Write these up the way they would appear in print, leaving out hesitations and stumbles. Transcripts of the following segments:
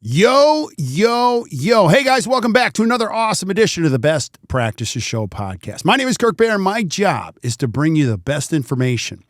Yo, yo, yo. Hey, guys, welcome back to another awesome edition of the Best Practices Show podcast. My name is Kirk Behrendt. My job is to bring you the best information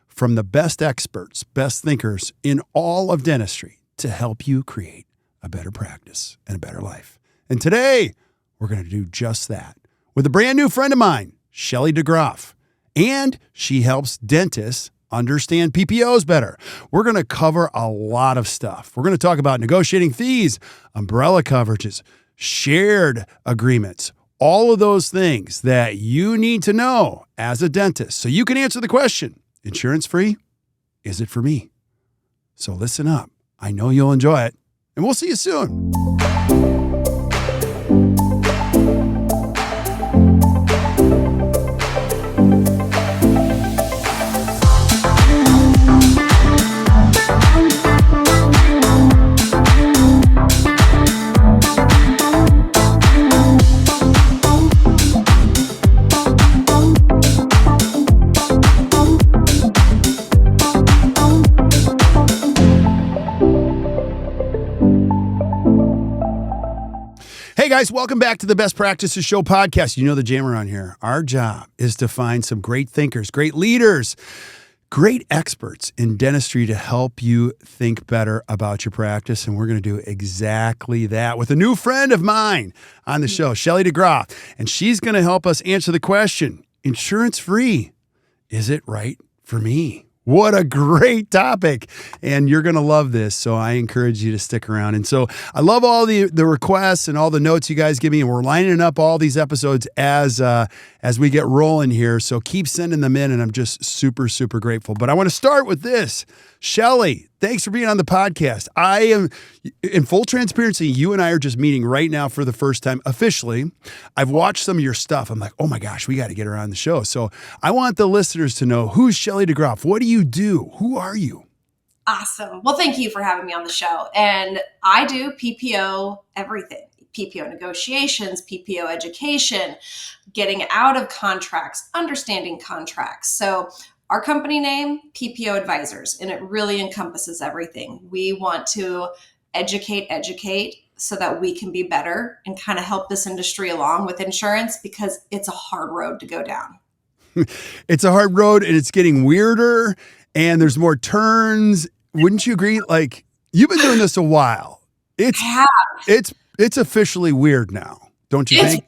from the best experts, best thinkers in all of dentistry to help you create a better practice and a better life. And today, we're going to do just that with a brand new friend of mine, Shelley DeGroff. And she helps dentists understand PPOs better. We're going to cover a lot of stuff. We're going to talk about negotiating fees, umbrella coverages, shared agreements, all of those things that you need to know as a dentist so you can answer the question, insurance free? Is it for me? So listen up. I know you'll enjoy it, and we'll see you soon. Hey guys, welcome back to the Best Practices Show podcast. You know the jam around here. Our job is to find some great thinkers, great leaders, great experts in dentistry to help you think better about your practice. And we're going to do exactly that with a new friend of mine on the show, Shelley DeGroff. And she's going to help us answer the question, insurance free, is it right for me? What a great topic. And you're going to love this. So I encourage you to stick around. And so I love all the requests and all the notes you guys give me. And we're lining up all these episodes as we get rolling here. So keep sending them in. And I'm just super, super grateful. But I want to start with this. Shelley, thanks for being on the podcast. I am, in full transparency, you and I are just meeting right now for the first time officially. I've watched some of your stuff. I'm like, oh my gosh, we got to get her on the show. So I want the listeners to know, who's Shelley DeGroff? What do you do? Who are you? Awesome. Well, thank you for having me on the show. And I do PPO everything. PPO negotiations, PPO education, getting out of contracts, understanding contracts. So our company name, PPO Advisors, and it really encompasses everything. We want to educate so that we can be better and kind of help this industry along with insurance because it's a hard road to go down. It's a hard road and it's getting weirder and there's more turns. Wouldn't you agree? Like, you've been doing this a while. It's officially weird now, don't you think?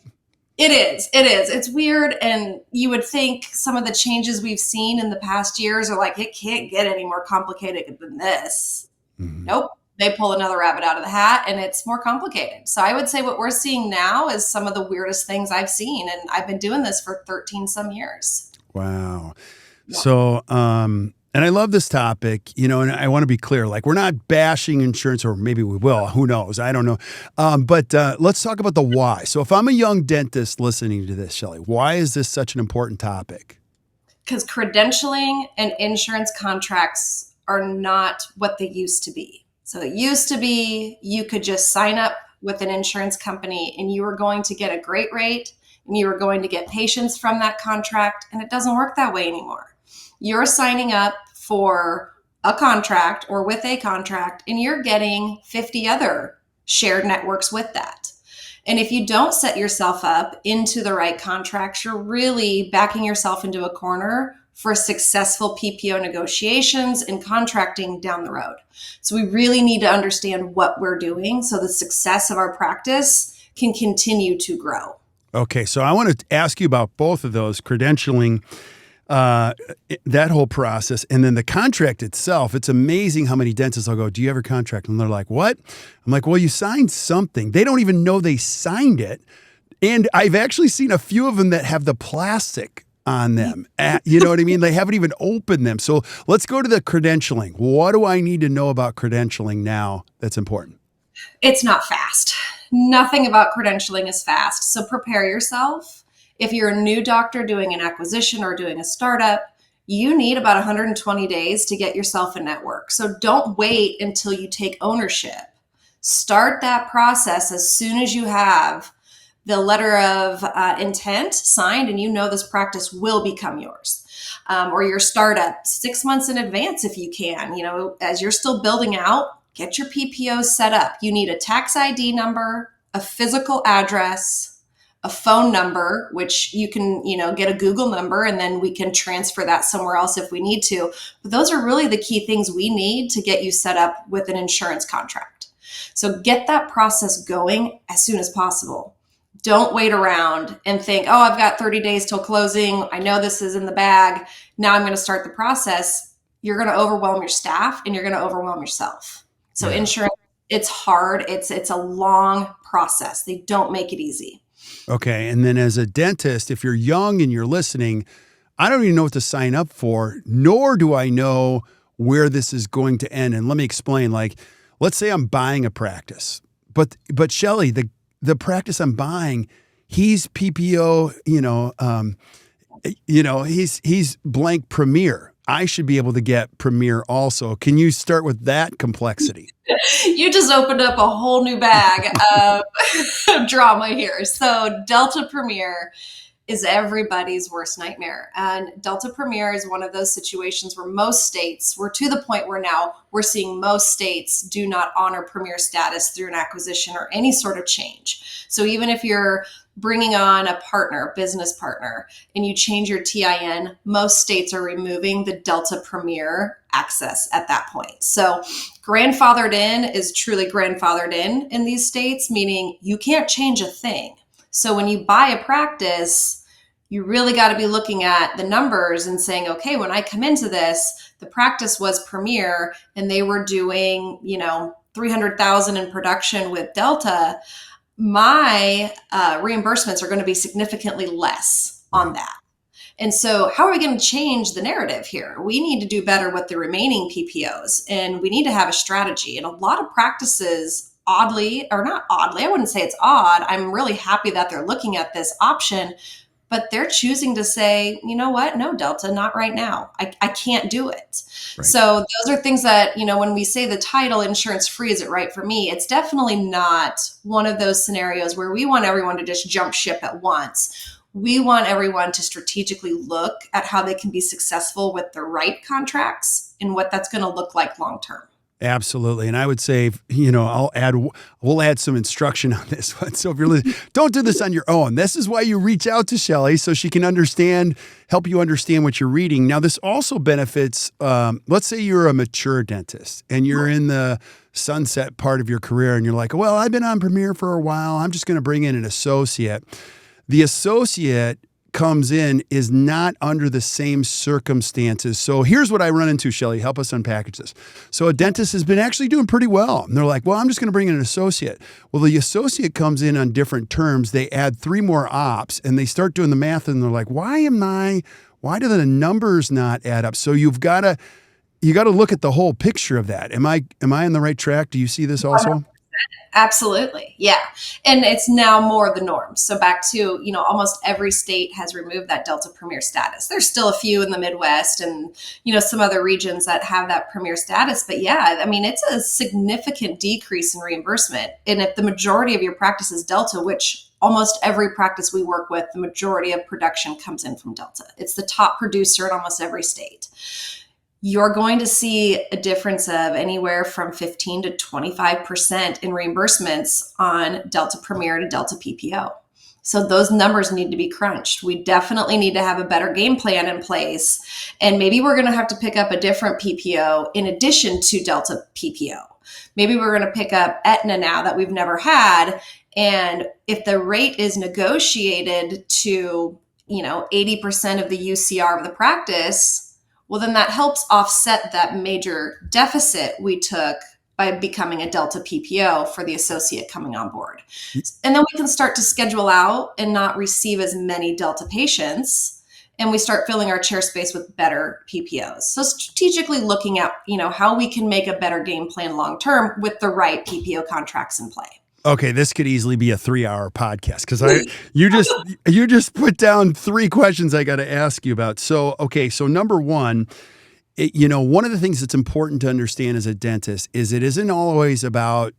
It is. It's weird. And you would think some of the changes we've seen in the past years are like, it can't get any more complicated than this. Mm-hmm. Nope. They pull another rabbit out of the hat and it's more complicated. So I would say what we're seeing now is some of the weirdest things I've seen. And I've been doing this for 13 some years. Wow. Yeah. So, and I love this topic, you know, and I want to be clear, like, we're not bashing insurance, or maybe we will, who knows? I don't know. But let's talk about the why. So if I'm a young dentist listening to this, Shelley, why is this such an important topic? Because credentialing and insurance contracts are not what they used to be. So it used to be you could just sign up with an insurance company and you were going to get a great rate and you were going to get patients from that contract. And it doesn't work that way anymore. You're signing up for a contract or with a contract, and you're getting 50 other shared networks with that. And if you don't set yourself up into the right contracts, you're really backing yourself into a corner for successful PPO negotiations and contracting down the road. So we really need to understand what we're doing so the success of our practice can continue to grow. Okay, so I want to ask you about both of those, credentialing, that whole process, and then the contract itself. It's amazing how many dentists will go, do you have a contract? And they're like, what? I'm like, well, you signed something. They don't even know they signed it. And I've actually seen a few of them that have the plastic on them. You know what I mean? They haven't even opened them. So let's go to the credentialing. What do I need to know about credentialing now that's important? It's not fast. Nothing about credentialing is fast. So prepare yourself. If you're a new doctor doing an acquisition or doing a startup, you need about 120 days to get yourself a network. So don't wait until you take ownership. Start that process as soon as you have the letter of intent signed and you know this practice will become yours. Or your startup 6 months in advance if you can. You know, as you're still building out, get your PPOs set up. You need a tax ID number, a physical address, a phone number, which you can, get a Google number, and then we can transfer that somewhere else if we need to. But those are really the key things we need to get you set up with an insurance contract. So get that process going as soon as possible. Don't wait around and think, oh, I've got 30 days till closing. I know this is in the bag. Now I'm going to start the process. You're going to overwhelm your staff and you're going to overwhelm yourself. So insurance, it's hard. It's a long process. They don't make it easy. Okay. And then as a dentist, if you're young and you're listening, I don't even know what to sign up for, nor do I know where this is going to end. And let me explain, let's say I'm buying a practice, but Shelley, the practice I'm buying, he's PPO, he's blank Premier. I should be able to get Premier also. Can you start with that complexity? You just opened up a whole new bag of drama here. So Delta Premier is everybody's worst nightmare. And Delta Premier is one of those situations where we're to the point where now we're seeing most states do not honor Premier status through an acquisition or any sort of change. So even if you're bringing on a business partner, and you change your TIN, most states are removing the Delta Premier access at that point. So grandfathered in is truly grandfathered in these states, meaning you can't change a thing. So when you buy a practice, you really got to be looking at the numbers and saying, okay, when I come into this, the practice was Premier and they were doing, 300,000 in production with Delta. My reimbursements are going to be significantly less on that. And so how are we going to change the narrative here? We need to do better with the remaining PPOs, and we need to have a strategy. And a lot of practices, oddly, or not oddly, I wouldn't say it's odd. I'm really happy that they're looking at this option, but they're choosing to say, you know what? No, Delta, not right now. I can't do it. Right. So those are things that, when we say the title insurance free, is it right for me? It's definitely not one of those scenarios where we want everyone to just jump ship at once. We want everyone to strategically look at how they can be successful with the right contracts and what that's going to look like long term. Absolutely. And I would say, we'll add some instruction on this one. So if you're listening, don't do this on your own. This is why you reach out to Shelley, so she can help you understand what you're reading. Now, this also benefits, let's say you're a mature dentist and you're in the sunset part of your career and you're like, well, I've been on Premier for a while. I'm just going to bring in an associate. The associate comes in is not under the same circumstances. So here's what I run into, Shelley. Help us unpackage this. So a dentist has been actually doing pretty well. And they're like, well, I'm just going to bring in an associate. Well, the associate comes in on different terms. They add 3 more ops and they start doing the math and they're like, why do the numbers not add up? So you got to look at the whole picture of that. Am I on the right track? Do you see this also? Absolutely. Yeah. And it's now more the norm. So back to, almost every state has removed that Delta Premier status. There's still a few in the Midwest and, some other regions that have that Premier status. But yeah, it's a significant decrease in reimbursement. And if the majority of your practice is Delta, which almost every practice we work with, the majority of production comes in from Delta. It's the top producer in almost every state. You're going to see a difference of anywhere from 15 to 25% in reimbursements on Delta Premier to Delta PPO. So those numbers need to be crunched. We definitely need to have a better game plan in place. And maybe we're going to have to pick up a different PPO in addition to Delta PPO. Maybe we're going to pick up Aetna now that we've never had. And if the rate is negotiated to, 80% of the UCR of the practice, well, then that helps offset that major deficit we took by becoming a Delta PPO for the associate coming on board. And then we can start to schedule out and not receive as many Delta patients. And we start filling our chair space with better PPOs. So strategically looking at, how we can make a better game plan long-term with the right PPO contracts in play. Okay, this could easily be a 3-hour podcast because you just put down 3 questions I got to ask you about. So number one, one of the things that's important to understand as a dentist is it isn't always about,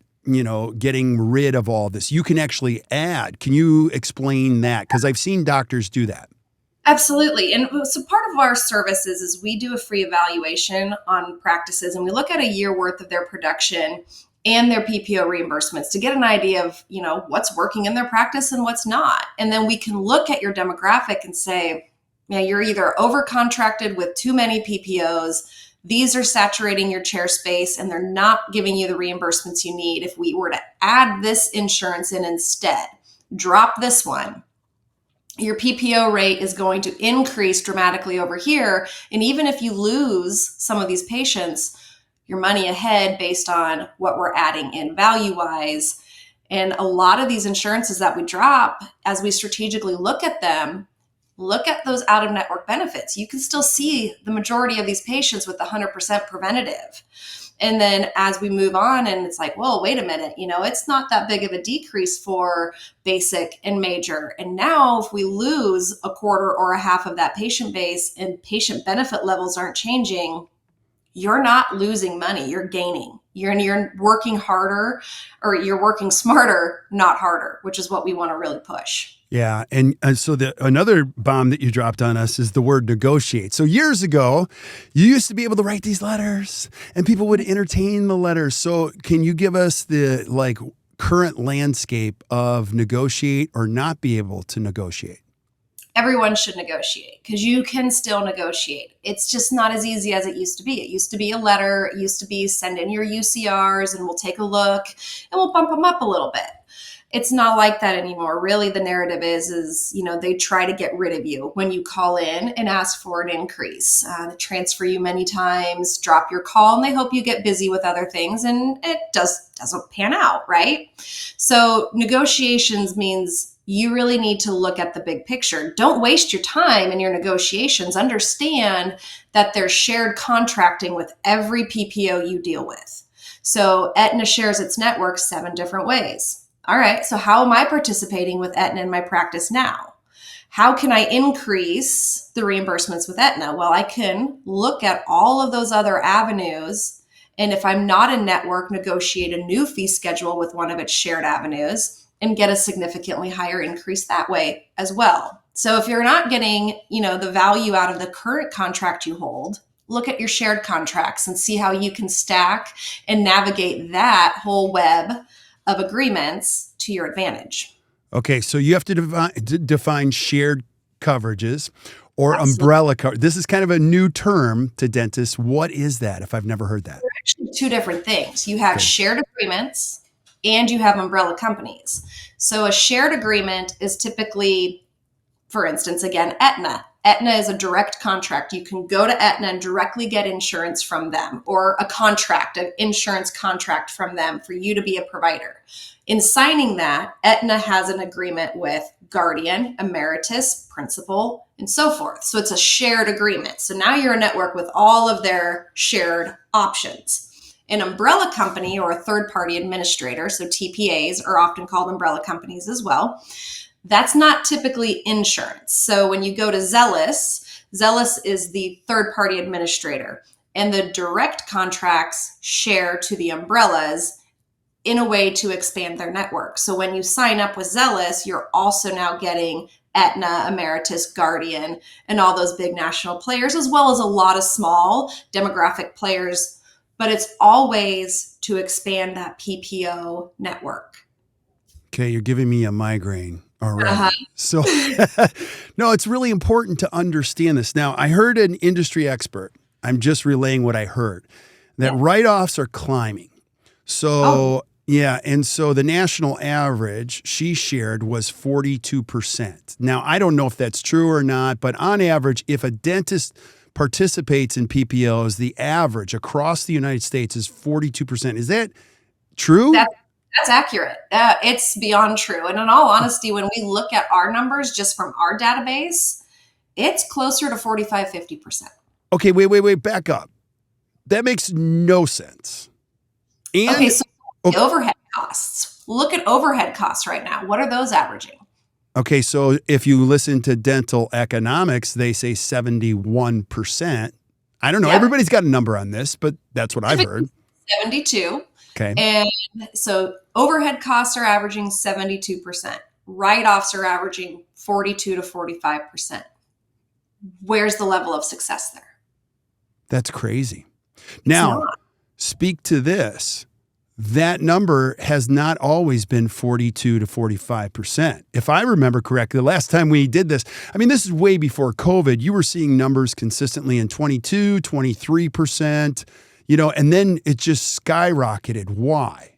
getting rid of all this. You can actually add. Can you explain that? Because I've seen doctors do that. Absolutely. And so part of our services is we do a free evaluation on practices, and we look at a year worth of their production and their PPO reimbursements to get an idea of, what's working in their practice and what's not. And then we can look at your demographic and say, yeah, you're either overcontracted with too many PPOs, these are saturating your chair space, and they're not giving you the reimbursements you need. If we were to add this insurance in instead, drop this one, your PPO rate is going to increase dramatically over here. And even if you lose some of these patients, your money ahead based on what we're adding in value-wise. And a lot of these insurances that we drop, as we strategically look at them, look at those out-of-network benefits. You can still see the majority of these patients with 100% preventative. And then as we move on, and it's like, well, wait a minute, it's not that big of a decrease for basic and major. And now if we lose a quarter or a half of that patient base and patient benefit levels aren't changing, you're not losing money, you're gaining. You're working harder, or you're working smarter, not harder, which is what we want to really push. Yeah. And so another bomb that you dropped on us is the word negotiate. So years ago, you used to be able to write these letters and people would entertain the letters. So can you give us the current landscape of negotiate or not be able to negotiate? Everyone should negotiate, because you can still negotiate. It's just not as easy as it used to be. It used to be a letter. It used to be send in your UCRs and we'll take a look and we'll bump them up a little bit. It's not like that anymore. Really, the narrative is they try to get rid of you when you call in and ask for an increase. They transfer you many times, drop your call, and they hope you get busy with other things, and it doesn't pan out, right? So negotiations means you really need to look at the big picture. Don't waste your time in your negotiations. Understand that there's shared contracting with every PPO you deal with. So Aetna shares its network 7 different ways. All right, so how am I participating with Aetna in my practice now? How can I increase the reimbursements with Aetna? Well, I can look at all of those other avenues, and if I'm not a network, negotiate a new fee schedule with one of its shared avenues and get a significantly higher increase that way as well. So if you're not getting, the value out of the current contract you hold, look at your shared contracts and see how you can stack and navigate that whole web of agreements to your advantage. Okay, so you have to define shared coverages or Absolutely. umbrella coverage. This is kind of a new term to dentists. What is that, if I've never heard that? They're actually 2 different things. You have shared agreements and you have umbrella companies. So a shared agreement is typically, for instance, again, Aetna. Aetna is a direct contract. You can go to Aetna and directly get insurance from them, or a contract, an insurance contract from them for you to be a provider. In signing that, Aetna has an agreement with Guardian, Emeritus, Principal, and so forth. So it's a shared agreement. So now you're a network with all of their shared options. An umbrella company, or a third-party administrator, so TPAs are often called umbrella companies as well. That's not typically insurance. So when you go to Zealous is the third-party administrator, and the direct contracts share to the umbrellas in a way to expand their network. So when you sign up with Zealous, you're also now getting Aetna, Emeritus, Guardian, and all those big national players, as well as a lot of small demographic players. But it's always to expand that PPO network. Okay, you're giving me a migraine already. So, no, it's really important to understand this. Now, I heard an industry expert, I'm just relaying what I heard, that write-offs are climbing. So, yeah, and so the national average she shared was 42%. Now, I don't know if that's true or not, but on average, if a dentist participates in PPOs, the average across the United States is 42%. Is that true? That's accurate. It's beyond true. And in all honesty, when we look at our numbers just from our database, it's closer to 45, 50%. Okay, wait, back up. That makes no sense. And okay, so overhead costs. Look at overhead costs right now. What are those averaging? Okay, so if you listen to dental economics, they say 71%. I don't know. Everybody's got a number on this, but that's what I've heard. 72. Okay. And so overhead costs are averaging 72%. Write-offs are averaging 42 to 45%. where's the level of success there? That's crazy. It's Now, not. speak to this. That number has not always been 42 to 45%. If I remember correctly, the last time we did this, I mean, this is way before COVID. You were seeing numbers consistently in 22, 23%, and then it just skyrocketed. Why?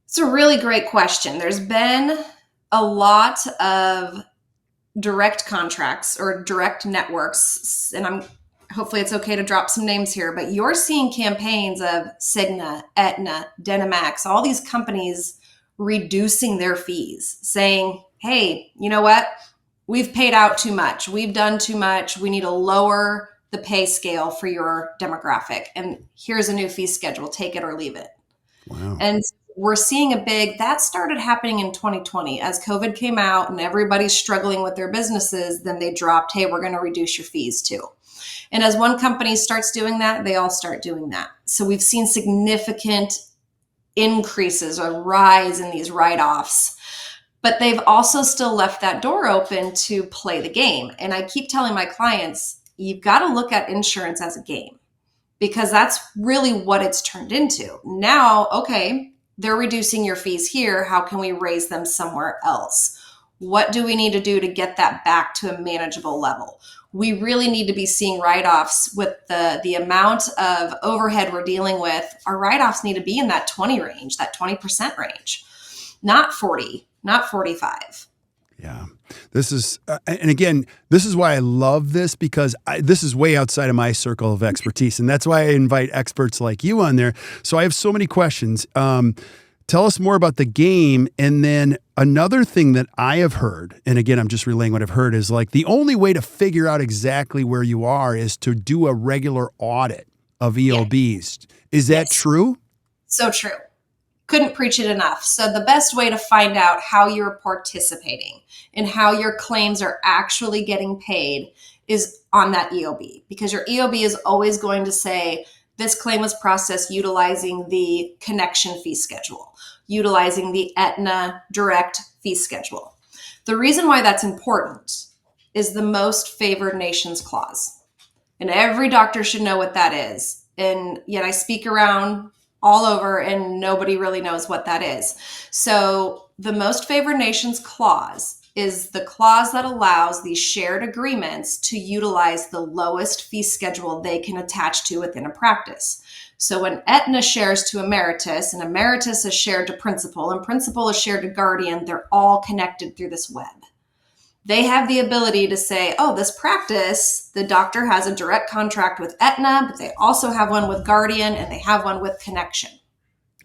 It's a really great question. There's been a lot of direct contracts or direct networks, and hopefully it's okay to drop some names here, but you're seeing campaigns of Cigna, Aetna, Dynamax, all these companies reducing their fees, saying, hey, you know what? We've paid out too much. We've done too much. We need to lower the pay scale for your demographic. And here's a new fee schedule. Take it or leave it. Wow. And we're seeing that started happening in 2020 as COVID came out and everybody's struggling with their businesses. Then they dropped, hey, we're going to reduce your fees too. And as one company starts doing that, they all start doing that. So we've seen significant increases or rise in these write-offs, but they've also still left that door open to play the game. And I keep telling my clients, you've got to look at insurance as a game because that's really what it's turned into. Now, okay, they're reducing your fees here. How can we raise them somewhere else? What do we need to do to get that back to a manageable level? We really need to be seeing write-offs with the amount of overhead we're dealing with. Our write-offs need to be in that 20 range, that 20% range, not 40, not 45. Yeah. This is, and again, this is why I love this because this is way outside of my circle of expertise. And that's why I invite experts like you on there. So I have so many questions. Tell us more about the game. And then another thing that I have heard, and again, I'm just relaying what I've heard, is like the only way to figure out exactly where you are is to do a regular audit of EOBs. Yeah. Is that true? So true. Couldn't preach it enough. So the best way to find out how you're participating and how your claims are actually getting paid is on that EOB, because your EOB is always going to say, this claim was processed utilizing the connection fee schedule, utilizing the Aetna direct fee schedule. The reason why that's important is the most favored nations clause. And every doctor should know what that is. And yet I speak around all over and nobody really knows what that is. So the most favored nations clause is the clause that allows these shared agreements to utilize the lowest fee schedule they can attach to within a practice. So when Aetna shares to Emeritus and Emeritus is shared to Principal and Principal is shared to Guardian, they're all connected through this web. They have the ability to say, oh, this practice, the doctor has a direct contract with Aetna, but they also have one with Guardian and they have one with Connection.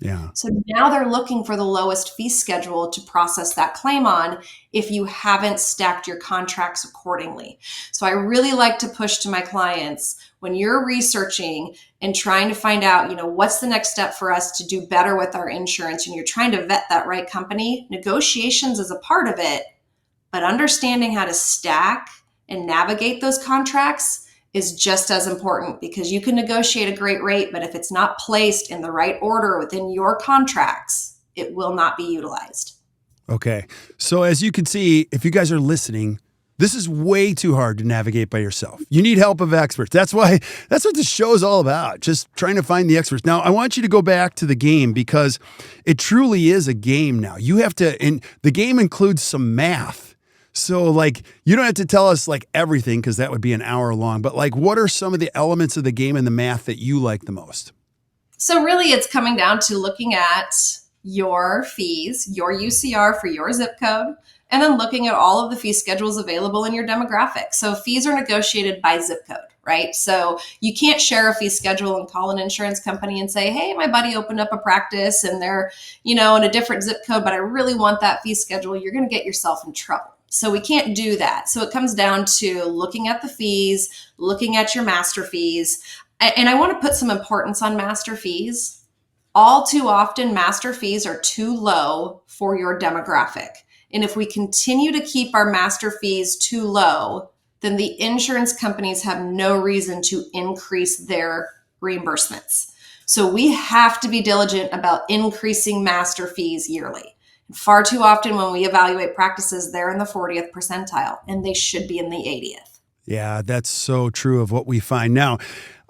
Yeah. So now they're looking for the lowest fee schedule to process that claim on if you haven't stacked your contracts accordingly. So I really like to push to my clients when you're researching and trying to find out, what's the next step for us to do better with our insurance, and you're trying to vet that right company, negotiations is a part of it. But understanding how to stack and navigate those contracts is just as important, because you can negotiate a great rate, but if it's not placed in the right order within your contracts, it will not be utilized. Okay. So as you can see, if you guys are listening, this is way too hard to navigate by yourself. You need help of experts. That's what this show is all about, just trying to find the experts. Now, I want you to go back to the game because it truly is a game now. You have to, and the game includes some math. So you don't have to tell us everything because that would be an hour long, but what are some of the elements of the game and the math that you like the most? So really it's coming down to looking at your fees, your UCR for your zip code, and then looking at all of the fee schedules available in your demographic. So fees are negotiated by zip code, right? So you can't share a fee schedule and call an insurance company and say, hey, my buddy opened up a practice and they're, in a different zip code, but I really want that fee schedule. You're going to get yourself in trouble. So we can't do that. So it comes down to looking at the fees, looking at your master fees. And I want to put some importance on master fees. All too often, master fees are too low for your demographic. And if we continue to keep our master fees too low, then the insurance companies have no reason to increase their reimbursements. So we have to be diligent about increasing master fees yearly. Far too often when we evaluate practices, they're in the 40th percentile and they should be in the 80th. Yeah, that's so true of what we find now.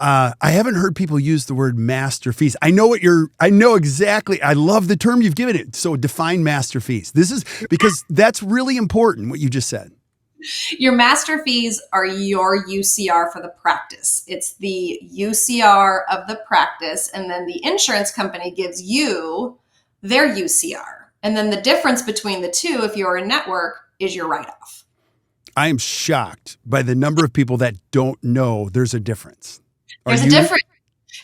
I haven't heard people use the word master fees. I know exactly. I love the term you've given it. So define master fees. This is because that's really important, what you just said. Your master fees are your UCR for the practice. It's the UCR of the practice. And then the insurance company gives you their UCR. And then the difference between the two, if you're a network, is your write-off. I am shocked by the number of people that don't know there's a difference. There's a difference.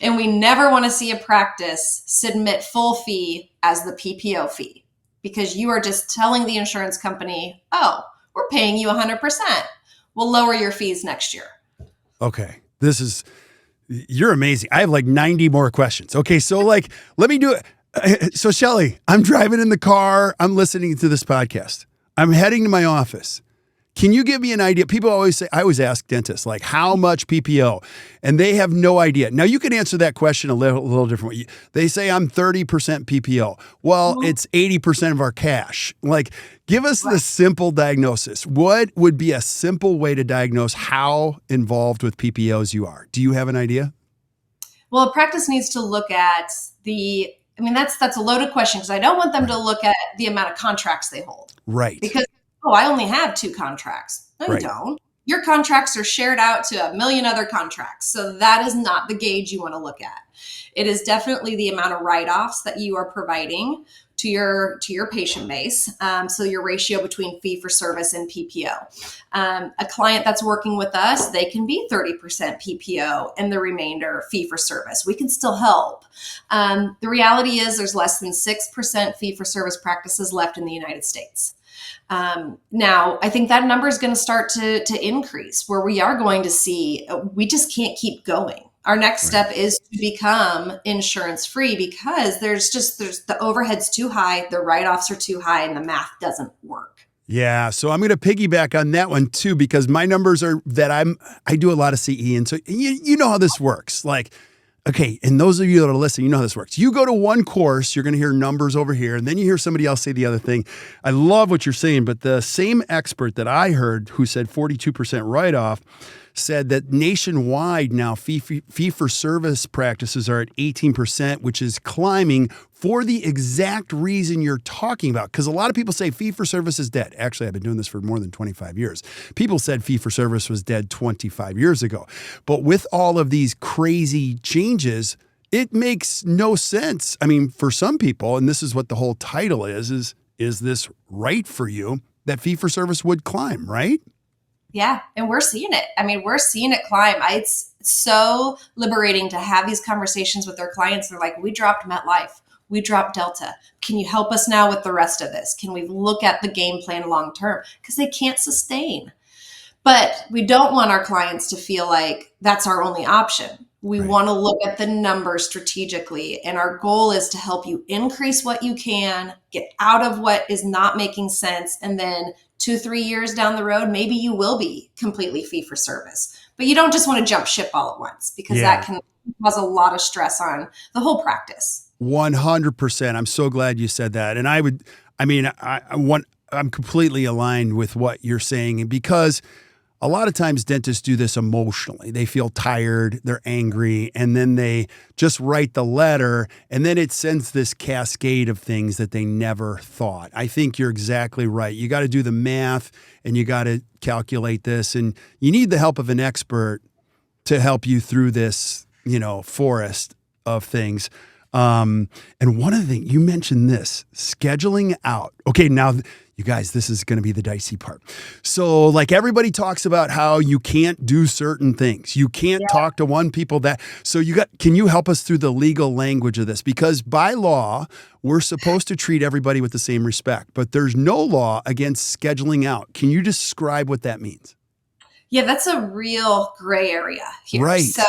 And we never want to see a practice submit full fee as the PPO fee, because you are just telling the insurance company, oh, we're paying you 100%. We'll lower your fees next year. Okay. You're amazing. I have like 90 more questions. Okay. So let me do it. So Shelley, I'm driving in the car. I'm listening to this podcast. I'm heading to my office. Can you give me an idea? People always say, I always ask dentists, like, how much PPO? And they have no idea. Now, you can answer that question a little different way. They say, I'm 30% PPO. Well, it's 80% of our cash. Like, give us the simple diagnosis. What would be a simple way to diagnose how involved with PPOs you are? Do you have an idea? Well, a practice needs to look at that's a loaded question, because I don't want them to look at the amount of contracts they hold. Right. Because, I only have 2 contracts. No, you don't. Your contracts are shared out to 1 million other contracts. So that is not the gauge you want to look at. It is definitely the amount of write-offs that you are providing to your patient base. So your ratio between fee for service and PPO. A client that's working with us, they can be 30% PPO and the remainder fee for service. We can still help. The reality is there's less than 6% fee for service practices left in the United States. Now, I think that number is going to start to increase, where we are going to see, we just can't keep going. Our next step is to become insurance free, because there's the overhead's too high, the write-offs are too high, and the math doesn't work. Yeah. So I'm going to piggyback on that one too, because my numbers are that I do a lot of CE. And so you know how this works. Like, okay, and those of you that are listening, you know how this works. You go to one course, you're going to hear numbers over here, and then you hear somebody else say the other thing. I love what you're saying, but the same expert that I heard who said 42% write-off said that nationwide now fee-for-service practices are at 18%, which is climbing for the exact reason you're talking about. Because a lot of people say fee-for-service is dead. Actually, I've been doing this for more than 25 years. People said fee-for-service was dead 25 years ago. But with all of these crazy changes, it makes no sense. I mean, for some people, and this is what the whole title is this right for you, that fee-for-service would climb, right? Yeah. And we're seeing it. I mean, we're seeing it climb. It's so liberating to have these conversations with their clients. They're like, we dropped MetLife. We dropped Delta. Can you help us now with the rest of this? Can we look at the game plan long term? Because they can't sustain. But we don't want our clients to feel like that's our only option. We want to look at the numbers strategically. And our goal is to help you increase what you can, get out of what is not making sense. And then 2-3 years down the road, maybe you will be completely fee for service. But you don't just want to jump ship all at once, because that can cause a lot of stress on the whole practice. 100%. I'm so glad you said that. And I'm completely aligned with what you're saying, because a lot of times dentists do this emotionally. They feel tired, they're angry, and then they just write the letter, and then it sends this cascade of things that they never thought. I think you're exactly right. You got to do the math, and you got to calculate this, and you need the help of an expert to help you through this, forest of things. And one of the things you mentioned, this scheduling out. Okay, now you guys, this is going to be the dicey part. So like everybody talks about how you can't do certain things. You can't talk to one people can you help us through the legal language of this? Because by law, we're supposed to treat everybody with the same respect, but there's no law against scheduling out. Can you describe what that means? Yeah, that's a real gray area here. Right. So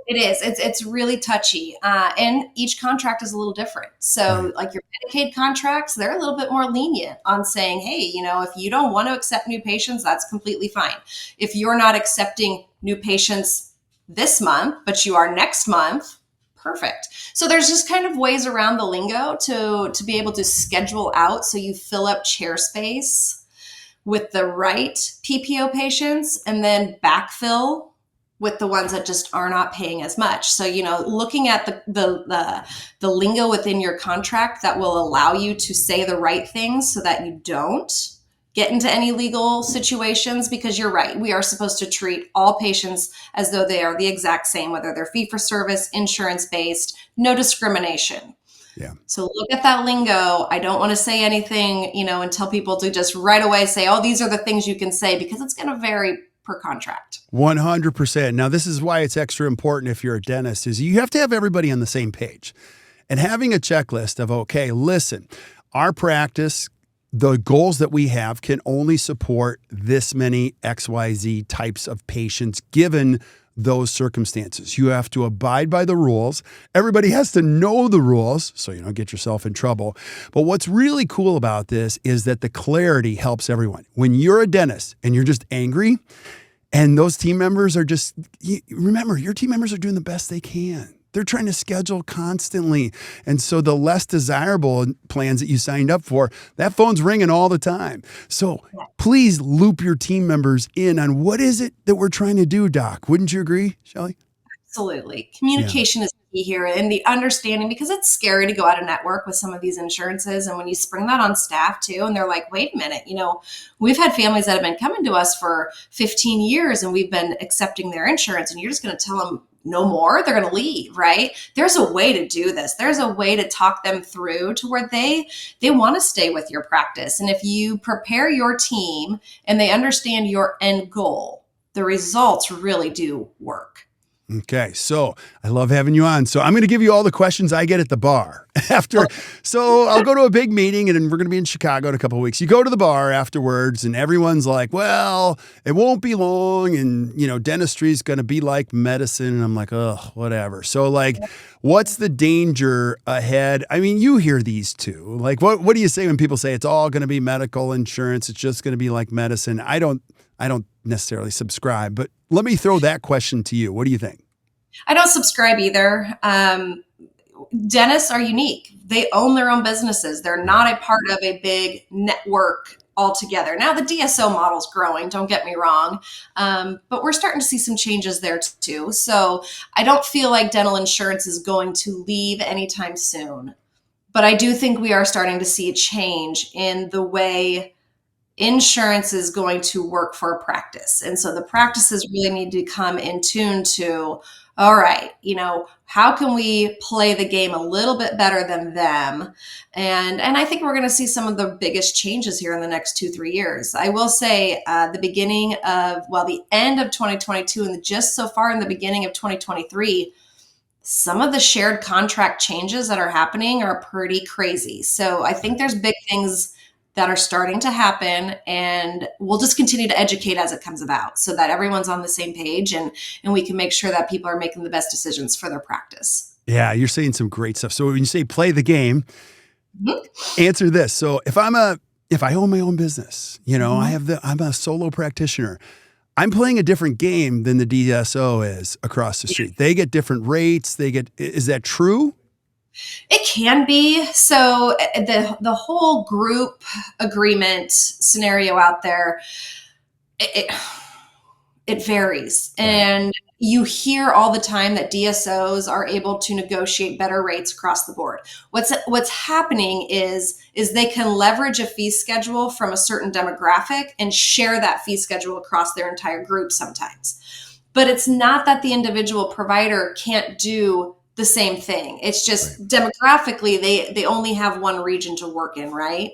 it is. It's really touchy. And each contract is a little different. So like your Medicaid contracts, they're a little bit more lenient on saying, hey, if you don't want to accept new patients, that's completely fine. If you're not accepting new patients this month, but you are next month, Perfect. So there's just kind of ways around the lingo to be able to schedule out so you fill up chair space with the right PPO patients and then backfill with the ones that just are not paying as much. So, looking at the lingo within your contract that will allow you to say the right things so that you don't get into any legal situations, because you're right. We are supposed to treat all patients as though they are the exact same, whether they're fee-for-service, insurance-based, no discrimination. Yeah. So look at that lingo. I don't want to say anything, and tell people to just right away say, oh, these are the things you can say, because it's going to vary per contract. 100%. Now, this is why it's extra important if you're a dentist, is you have to have everybody on the same page. And having a checklist of, okay, listen, our practice, the goals that we have can only support this many XYZ types of patients given those circumstances. You have to abide by the rules. Everybody has to know the rules so you don't get yourself in trouble. But what's really cool about this is that the clarity helps everyone. When you're a dentist and you're just angry and those team members are just, remember, your team members are doing the best they can. They're trying to schedule constantly. And so the less desirable plans that you signed up for, that phone's ringing all the time. So please loop your team members in on what is it that we're trying to do, Doc. Wouldn't you agree, Shelley? Absolutely. Communication is key here, and the understanding, because it's scary to go out of network with some of these insurances. And when you spring that on staff too, and they're like, wait a minute, we've had families that have been coming to us for 15 years and we've been accepting their insurance, and you're just going to tell them no more, they're going to leave, right? There's a way to do this. There's a way to talk them through to where they want to stay with your practice. And if you prepare your team and they understand your end goal, the results really do work. Okay, so I love having you on. So I'm going to give you all the questions I get at the bar after. So I'll go to a big meeting, and we're going to be in Chicago in a couple of weeks. You go to the bar afterwards, and everyone's like, well, it won't be long, and, dentistry is going to be like medicine. And I'm like, oh, whatever. So, what's the danger ahead? I mean, you hear these too. Like, what do you say when people say it's all going to be medical insurance? It's just going to be like medicine. I don't necessarily subscribe, but let me throw that question to you. What do you think? I don't subscribe either. Dentists are unique. They own their own businesses. They're not a part of a big network altogether. Now, the DSO model's growing, don't get me wrong, but we're starting to see some changes there too. So I don't feel like dental insurance is going to leave anytime soon, but I do think we are starting to see a change in the way insurance is going to work for a practice. And so the practices really need to come in tune to, all right, how can we play the game a little bit better than them? And I think we're going to see some of the biggest changes here in the next 2-3 years. I will say the end of 2022 and just so far in the beginning of 2023, some of the shared contract changes that are happening are pretty crazy. So I think there's big things that are starting to happen, and we'll just continue to educate as it comes about so that everyone's on the same page and we can make sure that people are making the best decisions for their practice. Yeah, you're saying some great stuff. So when you say play the game, answer this. So if I own my own business, I'm a solo practitioner. I'm playing a different game than the DSO is across the street. They get different rates. Is that true? It can be. So the whole group agreement scenario out there, it varies. Right. And you hear all the time that DSOs are able to negotiate better rates across the board. What's happening is they can leverage a fee schedule from a certain demographic and share that fee schedule across their entire group sometimes. But it's not that the individual provider can't do the same thing. It's just right. Demographically, they only have one region to work in, right?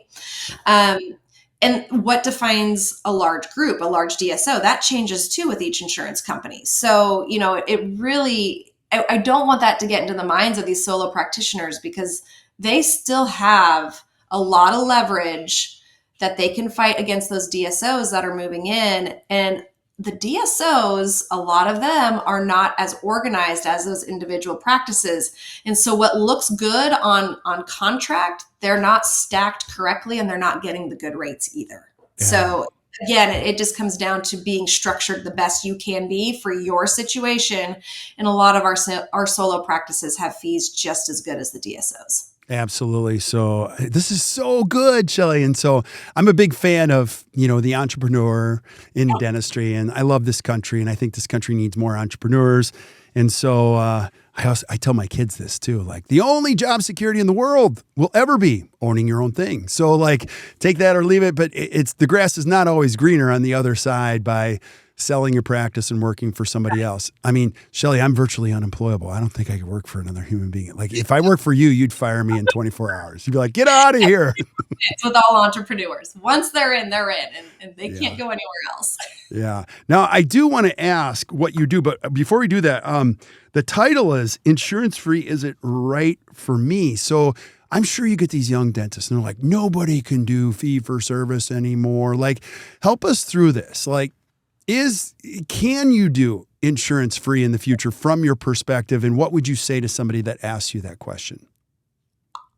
And what defines a large group, a large DSO, that changes too with each insurance company. So, it really, I don't want that to get into the minds of these solo practitioners, because they still have a lot of leverage that they can fight against those DSOs that are moving in. And the DSOs, a lot of them are not as organized as those individual practices. And so what looks good on contract, they're not stacked correctly and they're not getting the good rates either. Yeah. So again, it just comes down to being structured the best you can be for your situation. And a lot of our solo practices have fees just as good as the DSOs. Absolutely. So this is so good, Shelley. And so I'm a big fan of, the entrepreneur in dentistry, and I love this country, and I think this country needs more entrepreneurs. And so I tell my kids this too, like the only job security in the world will ever be owning your own thing. So like take that or leave it, but it's the grass is not always greener on the other side by selling your practice and working for somebody else. I mean, Shelley, I'm virtually unemployable. I don't think I could work for another human being. Like if I worked for you, you'd fire me in 24 hours. You'd be like, get out of here. It's with all entrepreneurs. Once they're in, and they can't go anywhere else. Yeah. Now, I do want to ask what you do, but before we do that, the title is Insurance Free, Is It Right for Me? So I'm sure you get these young dentists and they're like, nobody can do fee for service anymore. Like, help us through this. Like, can you do insurance free in the future from your perspective? And what would you say to somebody that asks you that question?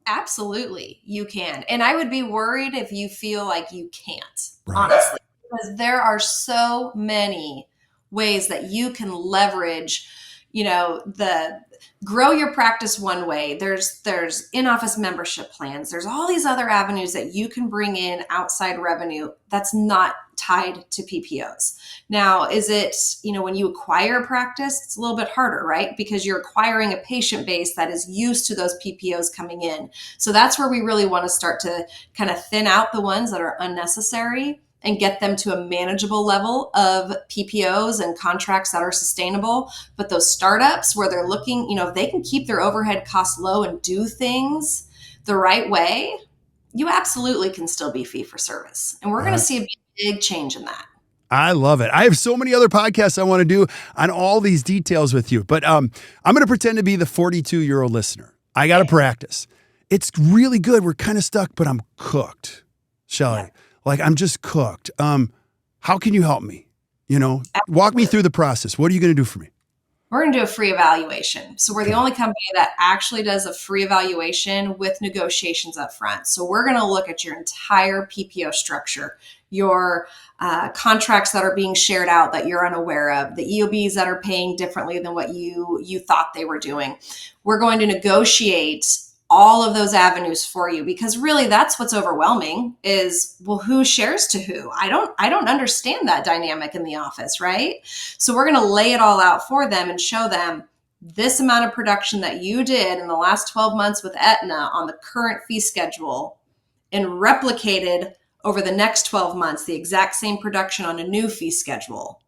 Absolutely, you can. And I would be worried if you feel like you can't, honestly, because there are so many ways that you can leverage, grow your practice one way. There's in-office membership plans. There's all these other avenues that you can bring in outside revenue that's not tied to PPOs. Now, is it, when you acquire a practice, it's a little bit harder, right? Because you're acquiring a patient base that is used to those PPOs coming in. So that's where we really want to start to kind of thin out the ones that are unnecessary and get them to a manageable level of PPOs and contracts that are sustainable. But those startups where they're looking, if they can keep their overhead costs low and do things the right way, you absolutely can still be fee for service. And we're going to see a big change in that. I love it. I have so many other podcasts I want to do on all these details with you, but I'm going to pretend to be the 42-year-old listener. I got to practice. It's really good. We're kind of stuck, but I'm cooked, Shelley. Yeah. Like I'm just cooked. How can you help me? Walk me through the process. What are you going to do for me? We're going to do a free evaluation. So we're the only company that actually does a free evaluation with negotiations up front. So we're going to look at your entire PPO structure, your contracts that are being shared out that you're unaware of, the EOBs that are paying differently than what you thought they were doing. We're going to negotiate all of those avenues for you, because really that's what's overwhelming is, well, who shares to who? I don't understand that dynamic in the office, right? So we're going to lay it all out for them and show them this amount of production that you did in the last 12 months with Aetna on the current fee schedule and replicated over the next 12 months, the exact same production on a new fee schedule.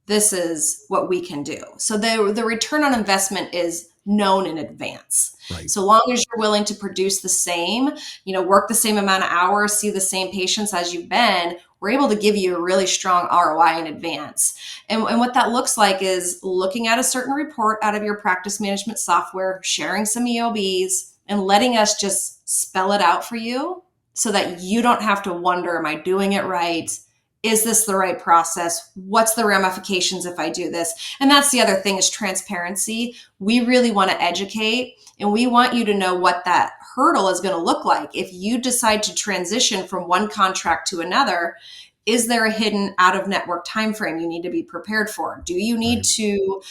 This is what we can do. So the return on investment is known in advance. Right. So long as you're willing to produce the same, work the same amount of hours, see the same patients as you've been, we're able to give you a really strong ROI in advance. And what that looks like is looking at a certain report out of your practice management software, sharing some EOBs, and letting us just spell it out for you so that you don't have to wonder, am I doing it right? Is this the right process? What's the ramifications if I do this? And that's the other thing is transparency. We really want to educate, and we want you to know what that hurdle is going to look like. If you decide to transition from one contract to another, is there a hidden out-of-network timeframe you need to be prepared for? Do you need to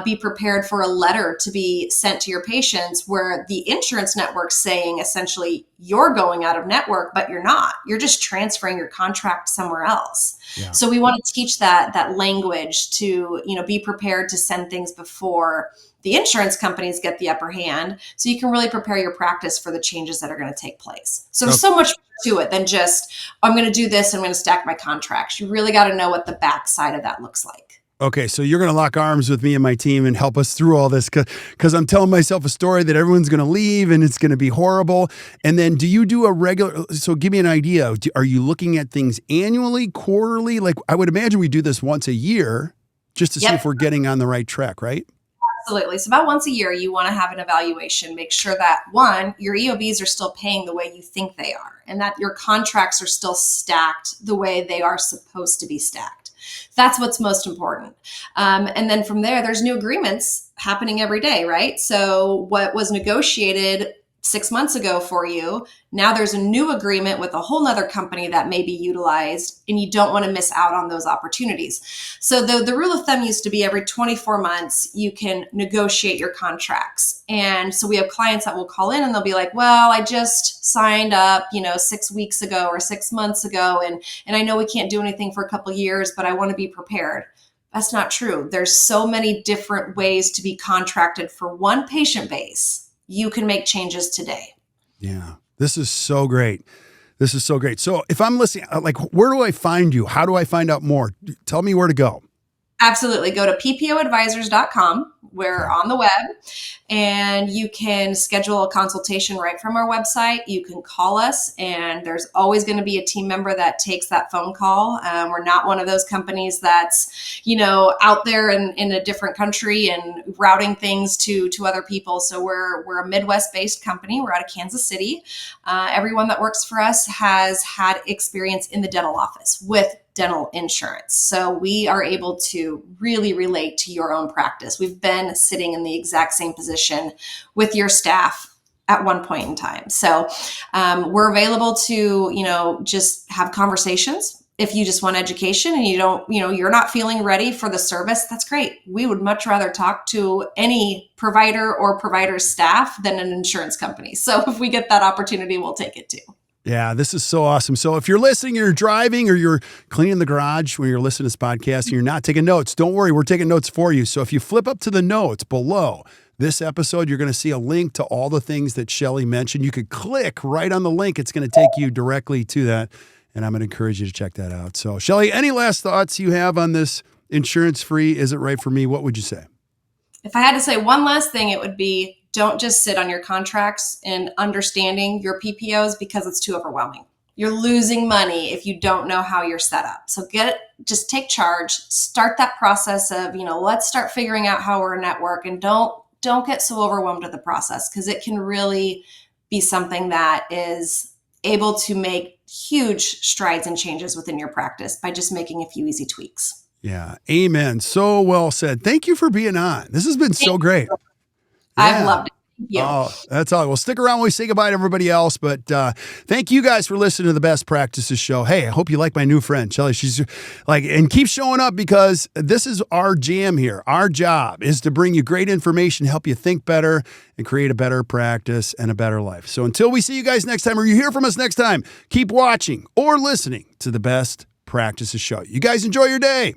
be prepared for a letter to be sent to your patients where the insurance network's saying essentially you're going out of network, but you're not. You're just transferring your contract somewhere else. Yeah. So we want to teach that language to be prepared to send things before the insurance companies get the upper hand, so you can really prepare your practice for the changes that are going to take place. So there's so much to it than just, I'm going to do this, I'm going to stack my contracts. You really got to know what the backside of that looks like. Okay, so you're going to lock arms with me and my team and help us through all this because I'm telling myself a story that everyone's going to leave and it's going to be horrible. And then do you do a regular, so give me an idea. Are you looking at things annually, quarterly? Like I would imagine we do this once a year just to see if we're getting on the right track, right? Absolutely. So about once a year, you want to have an evaluation. Make sure that, one, your EOBs are still paying the way you think they are, and that your contracts are still stacked the way they are supposed to be stacked. That's what's most important. And then from there's new agreements happening every day, right? So what was negotiated 6 months ago for you. Now there's a new agreement with a whole nother company that may be utilized, and you don't want to miss out on those opportunities. So the rule of thumb used to be every 24 months, you can negotiate your contracts. And so we have clients that will call in and they'll be like, well, I just signed up, 6 weeks ago or 6 months ago. And I know we can't do anything for a couple of years, but I want to be prepared. That's not true. There's so many different ways to be contracted for one patient base. You can make changes today. Yeah, this is so great. This is so great. So if I'm listening, where do I find you? How do I find out more? Tell me where to go. Absolutely. Go to PPOadvisors.com. We're on the web, and you can schedule a consultation right from our website. You can call us, and there's always going to be a team member that takes that phone call. We're not one of those companies that's, out there in a different country and routing things to other people. So we're a Midwest-based company. We're out of Kansas City. Everyone that works for us has had experience in the dental office with dental insurance. So we are able to really relate to your own practice. We've been sitting in the exact same position with your staff at one point in time. So we're available to, just have conversations. If you just want education and you're not feeling ready for the service, that's great. We would much rather talk to any provider or provider staff than an insurance company. So if we get that opportunity, we'll take it too. Yeah, this is so awesome. So if you're listening, you're driving, or you're cleaning the garage when you're listening to this podcast and you're not taking notes, don't worry, we're taking notes for you. So if you flip up to the notes below this episode, you're going to see a link to all the things that Shelley mentioned. You could click right on the link. It's going to take you directly to that. And I'm going to encourage you to check that out. So Shelley, any last thoughts you have on this insurance-free, is it right for me? What would you say? If I had to say one last thing, it would be, don't just sit on your contracts and understanding your PPOs because it's too overwhelming. You're losing money if you don't know how you're set up. So just take charge, start that process of, let's start figuring out how we're a network, and don't get so overwhelmed with the process, because it can really be something that is able to make huge strides and changes within your practice by just making a few easy tweaks. Yeah. Amen. So well said. Thank you for being on. This has been so great. I've loved it. Thank you. Oh, that's all. Well, stick around when we say goodbye to everybody else. But thank you guys for listening to the Best Practices Show. Hey, I hope you like my new friend, Shelley. She's and keep showing up, because this is our jam here. Our job is to bring you great information, help you think better, and create a better practice and a better life. So until we see you guys next time, or you hear from us next time, keep watching or listening to the Best Practices Show. You guys enjoy your day.